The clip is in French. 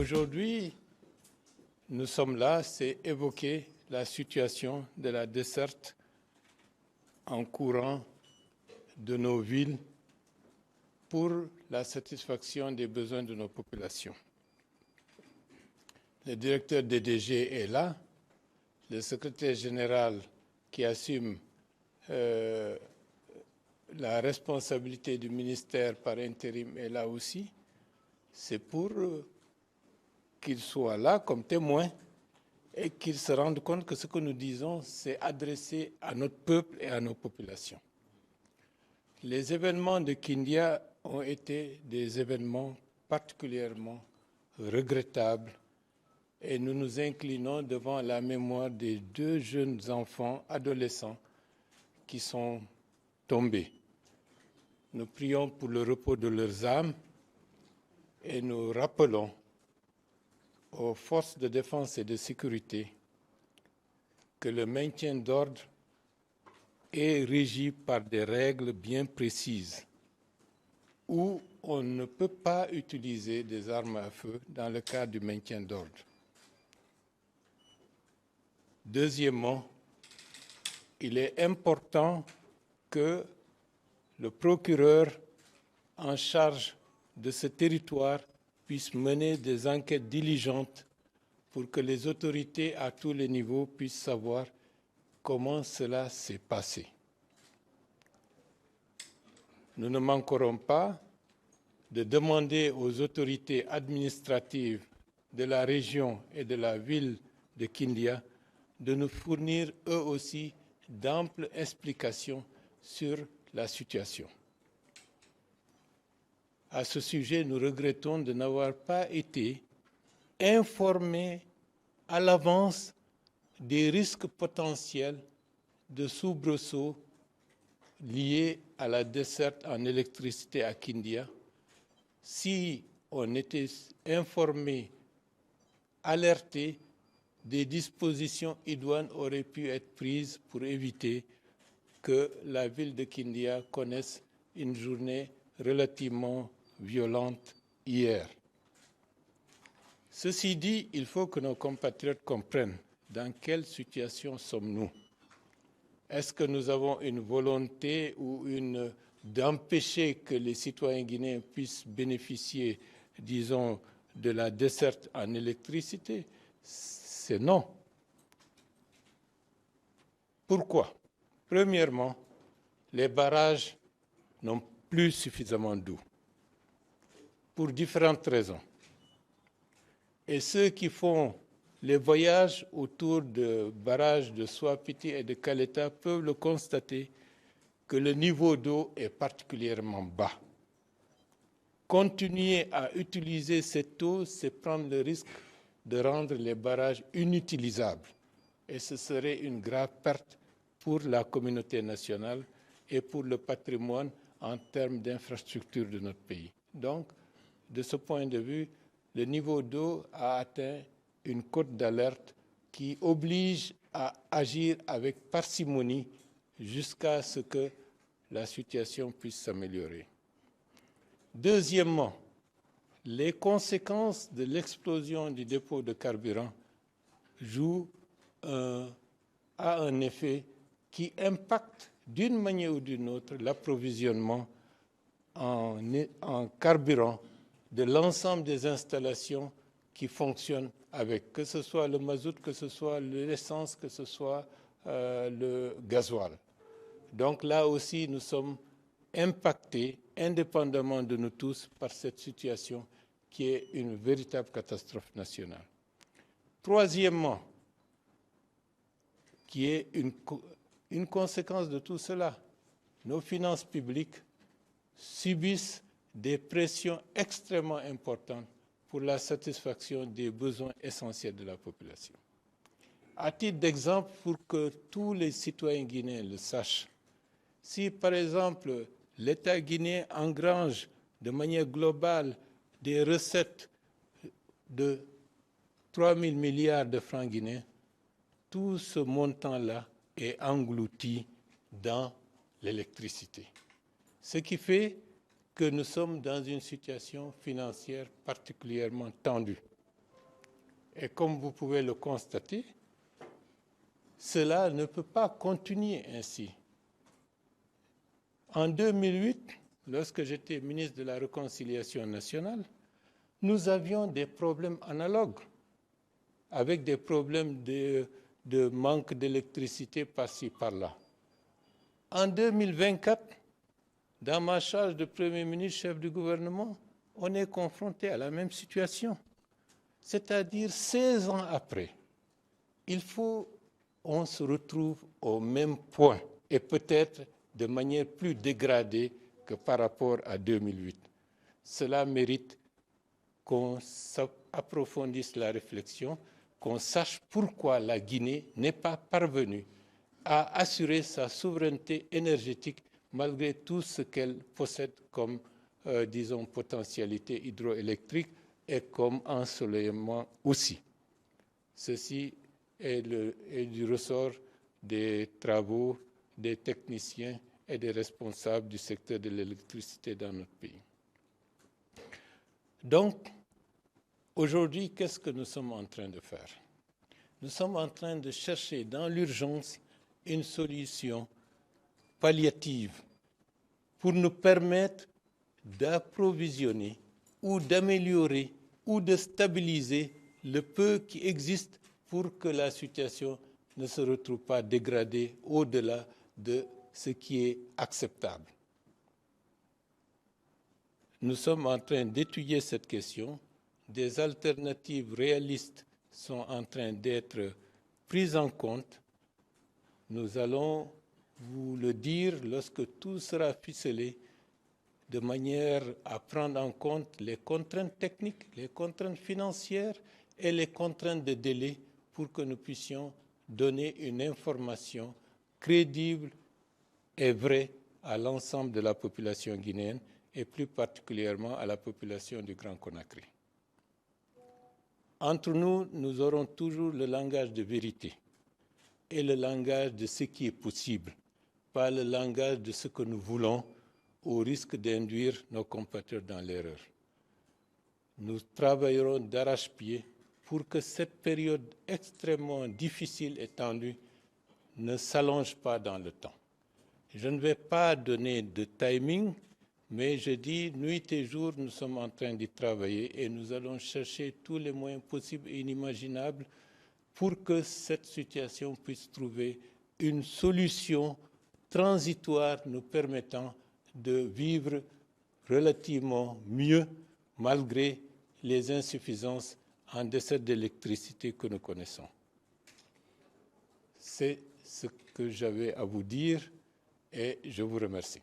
Aujourd'hui, nous sommes là, c'est évoquer la situation de la desserte en courant de nos villes pour la satisfaction des besoins de nos populations. Le directeur DDG est là, le secrétaire général qui assume la responsabilité du ministère par intérim est là aussi. C'est pour qu'il soit là comme témoin et qu'il se rende compte que ce que nous disons, c'est adressé à notre peuple et à nos populations. Les événements de Kindia ont été des événements particulièrement regrettables et nous nous inclinons devant la mémoire des 2 jeunes enfants adolescents qui sont tombés. Nous prions pour le repos de leurs âmes et nous rappelons aux forces de défense et de sécurité que le maintien d'ordre est régi par des règles bien précises où on ne peut pas utiliser des armes à feu dans le cadre du maintien d'ordre. Deuxièmement, il est important que le procureur en charge de ce territoire puisse mener des enquêtes diligentes pour que les autorités à tous les niveaux puissent savoir comment cela s'est passé. Nous ne manquerons pas de demander aux autorités administratives de la région et de la ville de Kindia de nous fournir eux aussi d'amples explications sur la situation. À ce sujet, nous regrettons de n'avoir pas été informés à l'avance des risques potentiels de soubresauts liés à la desserte en électricité à Kindia. Si on était informé, alerté, des dispositions idoines auraient pu être prises pour éviter que la ville de Kindia connaisse une journée relativement violente hier. Ceci dit, il faut que nos compatriotes comprennent dans quelle situation sommes-nous. Est-ce que nous avons une volonté ou d'empêcher que les citoyens guinéens puissent bénéficier, disons, de la desserte en électricité? C'est non. Pourquoi? Premièrement, les barrages n'ont plus suffisamment d'eau, pour différentes raisons. Et ceux qui font les voyages autour de barrages de Soapiti et de Kaleta peuvent le constater que le niveau d'eau est particulièrement bas. Continuer à utiliser cette eau, c'est prendre le risque de rendre les barrages inutilisables. Et ce serait une grave perte pour la communauté nationale et pour le patrimoine en termes d'infrastructures de notre pays. Donc, de ce point de vue, le niveau d'eau a atteint une cote d'alerte qui oblige à agir avec parcimonie jusqu'à ce que la situation puisse s'améliorer. Deuxièmement, les conséquences de l'explosion du dépôt de carburant a un effet qui impacte d'une manière ou d'une autre l'approvisionnement en carburant de l'ensemble des installations qui fonctionnent avec, que ce soit le mazout, que ce soit l'essence, que ce soit le gasoil. Donc là aussi, nous sommes impactés, indépendamment de nous tous, par cette situation qui est une véritable catastrophe nationale. Troisièmement, qui est une conséquence de tout cela, nos finances publiques subissent des pressions extrêmement importantes pour la satisfaction des besoins essentiels de la population. À titre d'exemple, pour que tous les citoyens guinéens le sachent, si par exemple l'État guinéen engrange de manière globale des recettes de 3 000 milliards de francs guinéens, tout ce montant-là est englouti dans l'électricité. Ce qui fait que nous sommes dans une situation financière particulièrement tendue. Et comme vous pouvez le constater, cela ne peut pas continuer ainsi. En 2008, lorsque j'étais ministre de la Réconciliation nationale, nous avions des problèmes analogues, avec des problèmes de manque d'électricité par-ci, par-là. En 2024, dans ma charge de Premier ministre, chef du gouvernement, on est confronté à la même situation. C'est-à-dire 16 ans après, on se retrouve au même point et peut-être de manière plus dégradée que par rapport à 2008. Cela mérite qu'on approfondisse la réflexion, qu'on sache pourquoi la Guinée n'est pas parvenue à assurer sa souveraineté énergétique malgré tout ce qu'elle possède comme, disons, potentialité hydroélectrique et comme ensoleillement aussi. Ceci est du ressort des travaux des techniciens et des responsables du secteur de l'électricité dans notre pays. Donc, aujourd'hui, qu'est-ce que nous sommes en train de faire? Nous sommes en train de chercher dans l'urgence une solution palliative pour nous permettre d'approvisionner ou d'améliorer ou de stabiliser le peu qui existe pour que la situation ne se retrouve pas dégradée au-delà de ce qui est acceptable. Nous sommes en train d'étudier cette question. Des alternatives réalistes sont en train d'être prises en compte. Nous allons vous le dire lorsque tout sera ficelé, de manière à prendre en compte les contraintes techniques, les contraintes financières et les contraintes de délai pour que nous puissions donner une information crédible et vraie à l'ensemble de la population guinéenne et plus particulièrement à la population du Grand Conakry. Entre nous, nous aurons toujours le langage de vérité et le langage de ce qui est possible, pas le langage de ce que nous voulons, au risque d'induire nos compatriotes dans l'erreur. Nous travaillerons d'arrache-pied pour que cette période extrêmement difficile et tendue ne s'allonge pas dans le temps. Je ne vais pas donner de timing, mais je dis nuit et jour, nous sommes en train d'y travailler et nous allons chercher tous les moyens possibles et inimaginables pour que cette situation puisse trouver une solution transitoire nous permettant de vivre relativement mieux malgré les insuffisances en dessert d'électricité que nous connaissons. C'est ce que j'avais à vous dire et je vous remercie.